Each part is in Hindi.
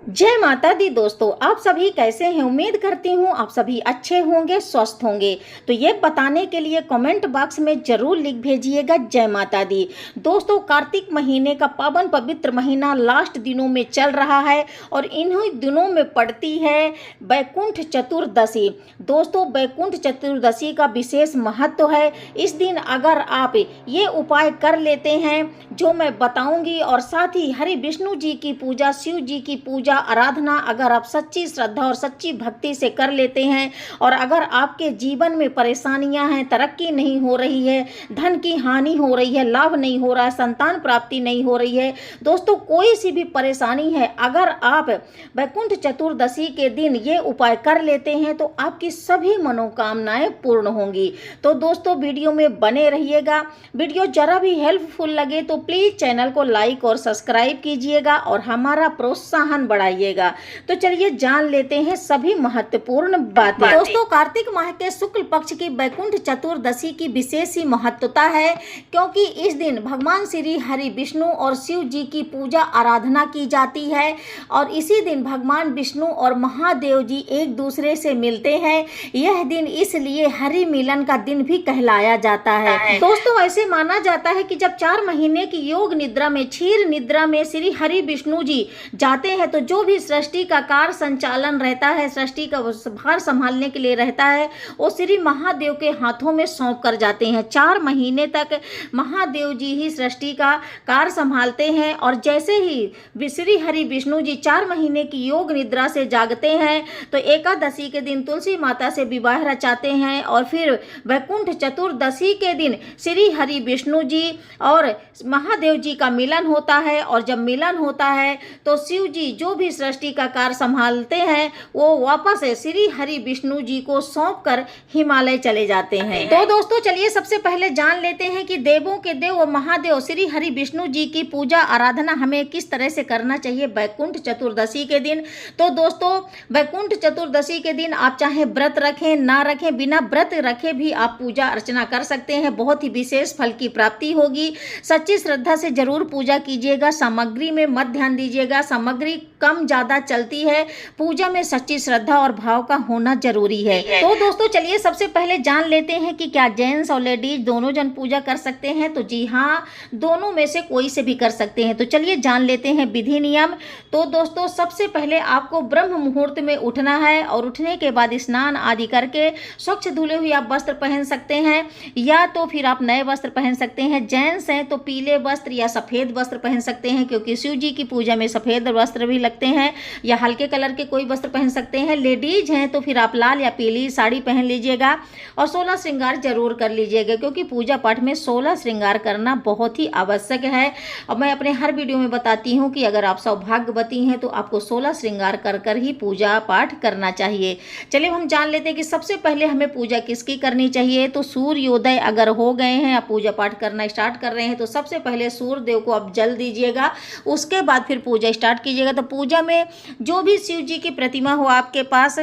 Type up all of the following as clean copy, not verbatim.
जय माता दी दोस्तों, आप सभी कैसे हैं। उम्मीद करती हूँ आप सभी अच्छे होंगे, स्वस्थ होंगे। तो ये बताने के लिए कमेंट बॉक्स में जरूर लिख भेजिएगा जय माता दी। दोस्तों, कार्तिक महीने का पावन पवित्र महीना लास्ट दिनों में चल रहा है और इन्हीं दिनों में पड़ती है वैकुंठ चतुर्दशी। दोस्तों, वैकुंठ चतुर्दशी का विशेष महत्व है। इस दिन अगर आप ये उपाय कर लेते हैं जो मैं बताऊंगी, और साथ ही हरि विष्णु जी की पूजा, शिव जी की पूजा आराधना अगर आप सच्ची श्रद्धा और सच्ची भक्ति से कर लेते हैं, और अगर आपके जीवन में परेशानियां हैं, तरक्की नहीं हो रही है, धन की हानि हो रही है, लाभ नहीं हो रहा है, संतान प्राप्ति नहीं हो रही है, दोस्तों कोई सी भी परेशानी है, अगर आप वैकुंठ चतुर्दशी के दिन ये उपाय कर लेते हैं तो आपकी सभी मनोकामनाएं पूर्ण होंगी। तो दोस्तों, वीडियो में बने रहिएगा। वीडियो जरा भी हेल्पफुल लगे तो प्लीज चैनल को लाइक और सब्सक्राइब कीजिएगा और हमारा प्रोत्साहन बढ़ाइएगा। तो चलिए जान लेते हैं सभी महत्वपूर्ण बातें। दोस्तों, कार्तिक माह के शुक्ल पक्ष की वैकुंठ चतुर्दशी की विशेष ही महत्वता है, क्योंकि इस दिन भगवान श्री हरि विष्णु और शिव जी की पूजा आराधना की जाती है और इसी दिन भगवान विष्णु और महादेव जी एक दूसरे से मिलते हैं। यह दिन इसलिए हरि मिलन का दिन भी कहलाया जाता है। दोस्तों, ऐसे माना जाता है कि जब 4 महीने की योग निद्रा में, क्षीर निद्रा में श्री हरि विष्णु जी जाते हैं तो जो भी सृष्टि का कार्य संचालन रहता है, सृष्टि का भार संभालने के लिए रहता है, वो श्री महादेव के हाथों में सौंप कर जाते हैं। 4 महीने तक महादेव जी ही सृष्टि का कार्य संभालते हैं और जैसे ही श्री हरि विष्णु जी 4 महीने की योग निद्रा से जागते हैं तो एकादशी के दिन तुलसी माता से विवाह रचाते हैं और फिर वैकुंठ चतुर्दशी के दिन श्री हरि विष्णु जी और महादेव जी का मिलन होता है। और जब मिलन होता है तो शिव जी जो भी सृष्टि का कार्य संभालते हैं वो वापस श्री हरि विष्णु जी को सौंप कर हिमालय चले जाते हैं। तो दोस्तों, चलिए सबसे पहले जान लेते हैं कि देवों के देव और महादेव श्री हरि विष्णु जी की पूजा आराधना हमें किस तरह से करना चाहिए वैकुंठ चतुर्दशी के दिन। तो दोस्तों, वैकुंठ चतुर्दशी के दिन आप चाहे व्रत रखें ना रखें, बिना व्रत रखे भी आप पूजा अर्चना कर सकते हैं। बहुत ही विशेष फल की प्राप्ति होगी। सच्ची श्रद्धा से जरूर पूजा कीजिएगा। सामग्री में मत ध्यान दीजिएगा, सामग्री कम ज्यादा चलती है। पूजा में सच्ची श्रद्धा और भाव का होना जरूरी है। तो दोस्तों, चलिए सबसे पहले जान लेते हैं कि क्या जेंट्स और लेडीज दोनों जन पूजा कर सकते हैं। तो जी हाँ, दोनों में से कोई से भी कर सकते हैं। तो चलिए जान लेते हैं विधि नियम। तो दोस्तों, सबसे पहले आपको ब्रह्म मुहूर्त में उठना है और उठने के बाद स्नान आदि करके स्वच्छ धुले हुए आप वस्त्र पहन सकते हैं, या तो फिर आप नए वस्त्र पहन सकते हैं। जेंट्स हैं तो पीले वस्त्र या सफेद वस्त्र पहन सकते हैं, क्योंकि शिव जी की पूजा में सफेद वस्त्र भी लगते हैं, या हल्के कलर के कोई वस्त्र पहन सकते हैं। लेडीज हैं तो फिर आप लाल या पीली साड़ी पहन लीजिएगा और 16 श्रृंगार जरूर कर लीजिएगा, क्योंकि पूजा पाठ में 16 श्रृंगार करना बहुत ही आवश्यक है। और मैं अपने हर वीडियो में बताती हूँ कि अगर आप सौभाग्यवती हैं तो आपको 16 श्रृंगार कर कर ही पूजा पाठ करना चाहिए। चलिए हम जान लेते हैं कि सबसे पहले हमें पूजा किसकी करनी चाहिए। तो सूर्योदय अगर हो गए हैं, आप पूजा पाठ करना स्टार्ट कर रहे हैं, तो सबसे पहले सूर्य देव को आप जल दीजिएगा, उसके बाद फिर पूजा स्टार्ट कीजिएगा। तो पूजा में जो भी शिव जी की प्रतिमा हो, आपके पास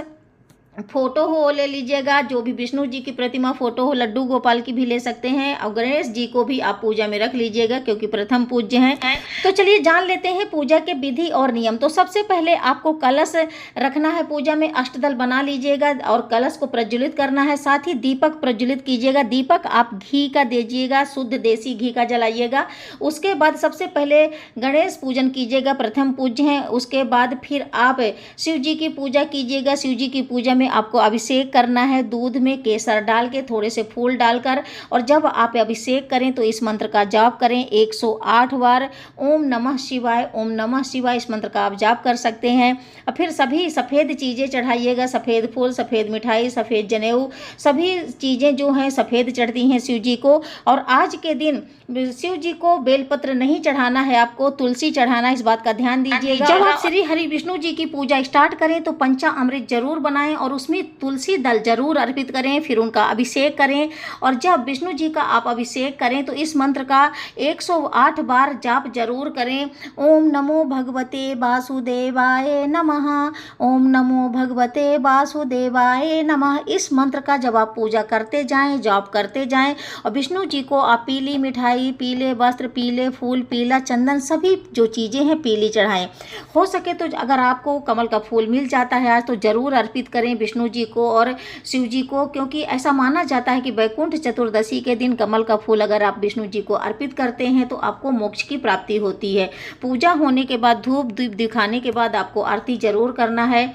फोटो हो ले लीजिएगा, जो भी विष्णु जी की प्रतिमा फोटो हो, लड्डू गोपाल की भी ले सकते हैं, और गणेश जी को भी आप पूजा में रख लीजिएगा क्योंकि प्रथम पूज्य हैं। तो चलिए जान लेते हैं पूजा के विधि और नियम। तो सबसे पहले आपको कलश रखना है पूजा में, अष्टदल बना लीजिएगा और कलश को प्रज्वलित करना है। साथ ही दीपक प्रज्वलित कीजिएगा। दीपक आप घी का दीजिएगा, शुद्ध देसी घी का जलाइएगा। उसके बाद सबसे पहले गणेश पूजन कीजिएगा, प्रथम पूज्य हैं। उसके बाद फिर आप शिव जी की पूजा कीजिएगा। शिव जी की पूजा आपको अभिषेक करना है, दूध में केसर डाल के, थोड़े से फूल डालकर, और जब आप अभिषेक करें तो इस मंत्र का जाप करें 108 बार। ओम नमः शिवाय, ओम नमः शिवाय, इस मंत्र का आप जाप कर सकते हैं। और फिर सभी सफ़ेद चीज़ें चढ़ाइएगा, सफ़ेद फूल, सफ़ेद मिठाई, सफ़ेद जनेऊ, सभी चीज़ें जो हैं सफ़ेद चढ़ती हैं शिव जी को। और आज के दिन शिव जी को बेलपत्र नहीं चढ़ाना है, आपको तुलसी चढ़ाना है, इस बात का ध्यान दीजिएगा। जब आप श्री हरि विष्णु जी की पूजा स्टार्ट करें तो पंचामृत जरूर बनाएं और और उसमें तुलसी दल जरूर अर्पित करें, फिर उनका अभिषेक करें। और जब विष्णु जी का आप अभिषेक करें तो इस मंत्र का 108 बार जाप जरूर करें। ओम नमो भगवते वासुदेवाय नमः, ओम नमो भगवते वासुदेवाय नमः। इस मंत्र का जब आप पूजा करते जाएं, जाप करते जाएं और विष्णु जी को आप पीली मिठाई, पीले वस्त्र, पीले फूल, पीला चंदन, सभी जो चीज़ें हैं पीली चढ़ाएं। हो सके तो अगर आपको कमल का फूल मिल जाता है आज तो ज़रूर अर्पित करें विष्णु जी को और शिव जी को, क्योंकि ऐसा माना जाता है कि वैकुंठ चतुर्दशी के दिन कमल का फूल अगर आप विष्णु जी को अर्पित करते हैं तो आपको मोक्ष की प्राप्ति होती है। पूजा होने के बाद धूप दीप दिखाने के बाद आपको आरती जरूर करना है।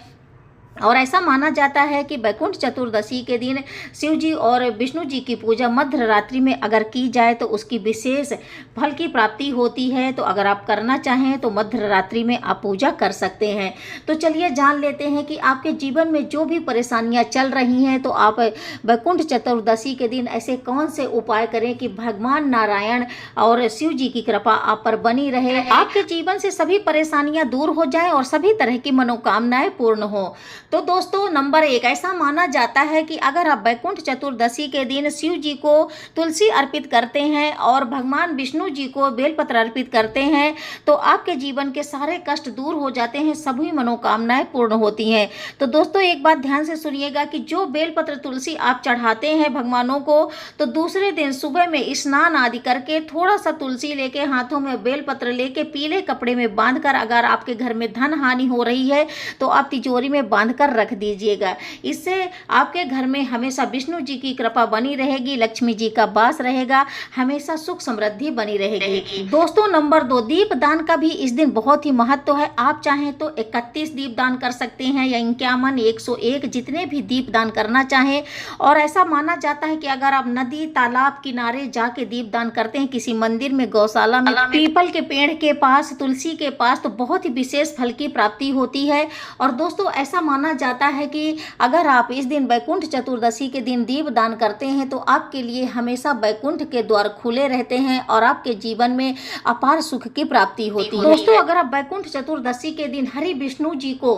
और ऐसा माना जाता है कि वैकुंठ चतुर्दशी के दिन शिव जी और विष्णु जी की पूजा मध्य रात्रि में अगर की जाए तो उसकी विशेष फल की प्राप्ति होती है। तो अगर आप करना चाहें तो मध्य रात्रि में आप पूजा कर सकते हैं। तो चलिए जान लेते हैं कि आपके जीवन में जो भी परेशानियां चल रही हैं तो आप वैकुंठ चतुर्दशी के दिन ऐसे कौन से उपाय करें कि भगवान नारायण और शिव जी की कृपा आप पर बनी रहे, आपके जीवन से सभी परेशानियां दूर हो जाएं और सभी तरह की मनोकामनाएं पूर्ण हो। तो दोस्तों नंबर 1, ऐसा माना जाता है कि अगर आप वैकुंठ चतुर्दशी के दिन शिव जी को तुलसी अर्पित करते हैं और भगवान विष्णु जी को बेलपत्र अर्पित करते हैं तो आपके जीवन के सारे कष्ट दूर हो जाते हैं, सभी मनोकामनाएं पूर्ण होती हैं। तो दोस्तों एक बात ध्यान से सुनिएगा कि जो बेलपत्र तुलसी आप चढ़ाते हैं भगवानों को तो दूसरे दिन सुबह में स्नान आदि करके थोड़ा सा तुलसी लेके हाथों में बेलपत्र लेके पीले कपड़े में बांधकर, अगर आपके घर में धन हानि हो रही है तो आप तिजोरी में बांध कर रख दीजिएगा। इससे आपके घर में हमेशा विष्णु जी की कृपा बनी रहेगी, लक्ष्मी जी का वास रहेगा, हमेशा सुख समृद्धि बनी रहेगी। दोस्तों नंबर 2, दीप दान का भी इस दिन बहुत ही महत्व है। आप चाहें तो 31 दीप दान कर सकते हैं या 51, 101, जितने भी दीप दान करना चाहें। और ऐसा माना जाता है कि अगर आप नदी तालाब किनारे जाके दीप दान करते हैं, किसी मंदिर में, गौशाला में, पीपल के पेड़ के पास, तुलसी के पास, तो बहुत ही विशेष फल की प्राप्ति होती है। और दोस्तों ऐसा माना जाता है कि अगर आप इस दिन वैकुंठ चतुर्दशी के दिन दीप दान करते हैं तो आपके लिए हमेशा वैकुंठ के द्वार खुले रहते हैं और आपके जीवन में अपार सुख की प्राप्ति होती है। दोस्तों अगर आप वैकुंठ चतुर्दशी के दिन हरि विष्णु जी को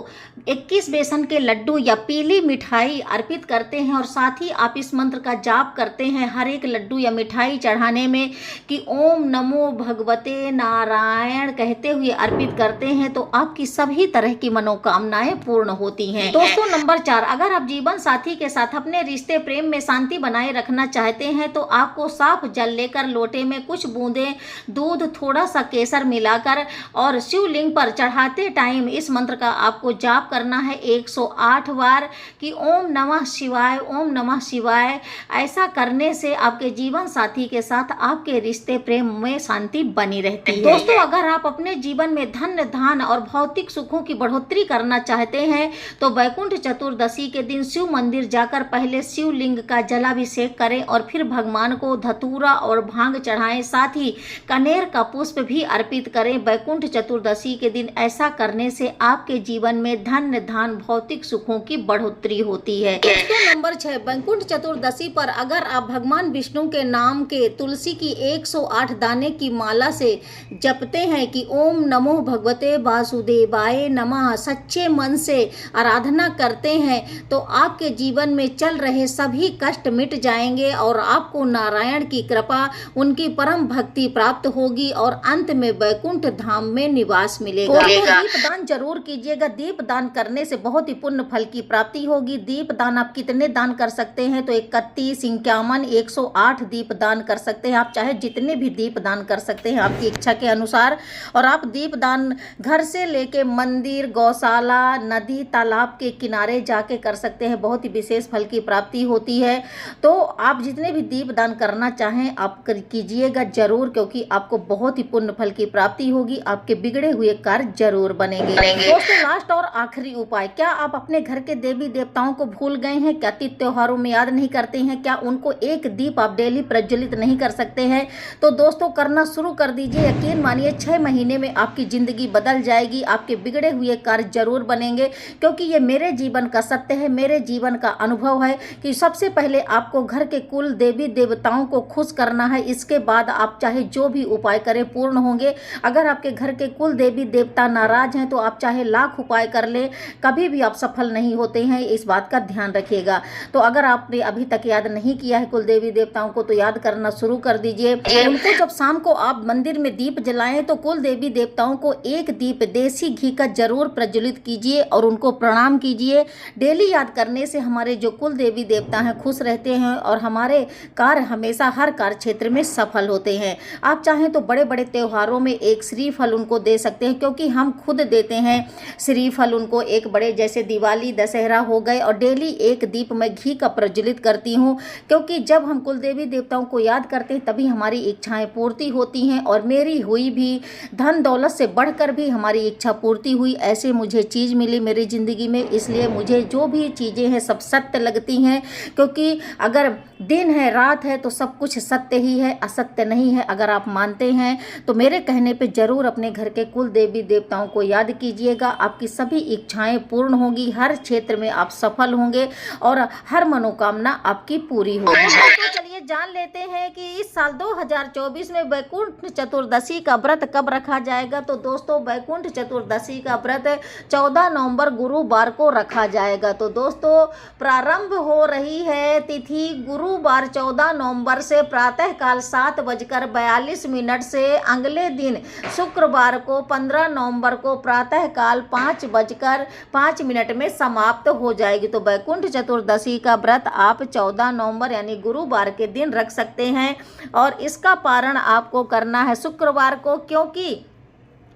21 बेसन के लड्डू या पीली मिठाई अर्पित करते हैं और साथ ही आप इस मंत्र का जाप करते हैं हर एक लड्डू या मिठाई चढ़ाने में कि ओम नमो भगवते नारायण कहते हुए अर्पित करते हैं तो आपकी सभी तरह की मनोकामनाएं पूर्ण होती हैं। दोस्तों नंबर 4, अगर आप जीवन साथी के साथ अपने रिश्ते प्रेम में शांति बनाए रखना चाहते हैं तो आपको साफ जल लेकर लोटे में कुछ बूंदें दूध, थोड़ा सा केसर मिलाकर और शिवलिंग पर चढ़ाते टाइम इस मंत्र का आपको जाप करना है 108 बार कि ओम नमः शिवाय, ओम नमः शिवाय। ऐसा करने से आपके जीवन साथी के साथ आपके रिश्ते प्रेम में शांति बनी रहती है। दोस्तों अगर आप अपने जीवन में धन धान और भौतिक सुखों की बढ़ोतरी करना चाहते हैं तो वैकुंठ चतुर्दशी के दिन शिव मंदिर जाकर पहले शिवलिंग का जलाभिषेक करें और फिर भगवान को धतूरा और भांग चढ़ाएं, साथ ही कनेर का पुष्प भी अर्पित करें वैकुंठ चतुर्दशी के दिन। ऐसा करने से आपके जीवन में धन धान भौतिक सुखों की बढ़ोतरी होती है। नंबर 6, वैकुंठ चतुर्दशी पर अगर आप भगवान विष्णु के नाम के तुलसी की 108 दाने की माला से जपते हैं कि ओम नमो भगवते वासुदेवाय नमः, सच्चे मन से आराधना करते हैं तो आपके जीवन में चल रहे सभी कष्ट मिट जाएंगे और आपको नारायण की कृपा, उनकी परम भक्ति प्राप्त होगी और अंत में वैकुंठ धाम में निवास मिलेगा। तो दीप दान जरूर कीजिएगा। दीप दान करने से बहुत ही पुण्य फल की प्राप्ति होगी। दीप दान आप कितने दान कर सकते हैं तो 31, 51, 108 दीप दान कर सकते हैं। आप चाहे जितने भी दीप दान कर सकते हैं आपकी इच्छा के अनुसार। और आप दीप दान घर से लेके मंदिर, गौशाला, नदी तालाब के किनारे जाके कर सकते हैं, बहुत ही विशेष फल की प्राप्ति होती है। तो आप जितने भी दीप दान करना चाहें आप कीजिएगा जरूर, क्योंकि आपको बहुत ही पुण्य फल की प्राप्ति होगी, आपके बिगड़े हुए कार्य जरूर बनेंगे। दोस्तों लास्ट और आखिरी उपाय, क्या आप अपने घर के देवी देवताओं को भूल गए हैं? क्या तीज त्योहारों में याद नहीं करते हैं? क्या उनको एक दीप आप डेली प्रज्वलित नहीं कर सकते हैं? तो दोस्तों करना शुरू कर दीजिए। यकीन मानिए 6 महीने में आपकी जिंदगी बदल जाएगी, आपके बिगड़े हुए कार्य जरूर बनेंगे, क्योंकि ये मेरे जीवन का सत्य है, मेरे जीवन का अनुभव है कि सबसे पहले आपको घर के कुल देवी देवताओं को खुश करना है। इसके बाद आप चाहे जो भी उपाय करें पूर्ण होंगे। अगर आपके घर के कुल देवी देवता नाराज हैं तो आप चाहे लाख उपाय कर ले, कभी भी आप सफल नहीं होते हैं, इस बात का ध्यान रखिएगा। तो अगर आपने अभी तक याद नहीं किया है कुल देवी देवताओं को तो याद करना शुरू कर दीजिए। उनको जब शाम को आप मंदिर में दीप जलाएं तो कुल देवी देवताओं को एक दीप देसी घी का जरूर प्रज्वलित कीजिए और उनको प्रणाम कीजिए। डेली याद करने से हमारे जो कुल देवी देवता हैं खुश रहते हैं और हमारे कार्य हमेशा हर कार्य क्षेत्र में सफल होते हैं। आप चाहें तो बड़े बड़े त्योहारों में एक श्रीफल उनको दे सकते हैं, क्योंकि हम खुद देते हैं श्रीफल उनको। एक बड़े जैसे दिवाली दशहरा हो गए, और डेली एक दीप मैं घी का प्रज्वलित करती हूँ, क्योंकि जब हम कुल देवी देवताओं को याद करते हैं तभी हमारी इच्छाएं पूर्ति होती हैं। और मेरी हुई भी धन दौलत से बढ़कर भी हमारी इच्छा पूर्ति हुई, ऐसे मुझे चीज़ मिली मेरी ज़िंदगी में। इसलिए मुझे जो भी चीज़ें हैं सब सत्य लगती हैं, क्योंकि अगर दिन है रात है तो सब कुछ सत्य ही है, असत्य नहीं है। अगर आप मानते हैं तो मेरे कहने पे जरूर अपने घर के कुल देवी देवताओं को याद कीजिएगा। आपकी सभी इच्छाएं पूर्ण होंगी, हर क्षेत्र में आप सफल होंगे और हर मनोकामना आपकी पूरी होगी। तो चलिए जान लेते हैं कि इस साल 2024 में वैकुंठ चतुर्दशी का व्रत कब रखा जाएगा। तो दोस्तों वैकुंठ चतुर्दशी का व्रत 14 नवंबर गुरुवार को रखा जाएगा। तो दोस्तों प्रारंभ हो रही है तिथि गुरुवार 14 नवंबर से प्रातःकाल 7:42 से अगले दिन शुक्रवार को 15 नवंबर को प्रातःकाल 5:05 में समाप्त हो जाएगी। तो वैकुंठ चतुर्दशी का व्रत आप 14 नवंबर यानी गुरुवार के दिन रख सकते हैं, और इसका पारण आपको करना है शुक्रवार को, क्योंकि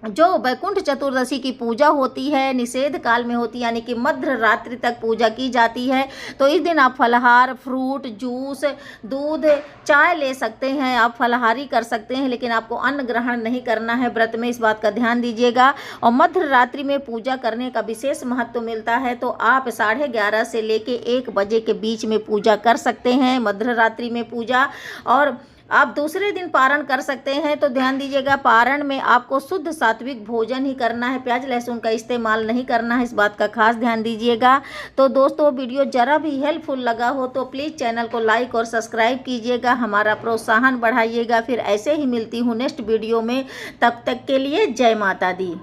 जो वैकुंठ चतुर्दशी की पूजा होती है निषेध काल में होती है, यानी कि मध्य रात्रि तक पूजा की जाती है। तो इस दिन आप फलाहार, फ्रूट, जूस, दूध, चाय ले सकते हैं, आप फलाहारी कर सकते हैं, लेकिन आपको अन्न ग्रहण नहीं करना है व्रत में, इस बात का ध्यान दीजिएगा। और मध्य रात्रि में पूजा करने का विशेष महत्व मिलता है, तो आप 11:30 से लेके 1 बजे के बीच में पूजा कर सकते हैं, मध्य रात्रि में पूजा। और आप दूसरे दिन पारण कर सकते हैं। तो ध्यान दीजिएगा पारण में आपको शुद्ध सात्विक भोजन ही करना है, प्याज लहसुन का इस्तेमाल नहीं करना है, इस बात का खास ध्यान दीजिएगा। तो दोस्तों वीडियो जरा भी हेल्पफुल लगा हो तो प्लीज़ चैनल को लाइक और सब्सक्राइब कीजिएगा, हमारा प्रोत्साहन बढ़ाइएगा। फिर ऐसे ही मिलती हूँ नेक्स्ट वीडियो में, तब तक के लिए जय माता दी।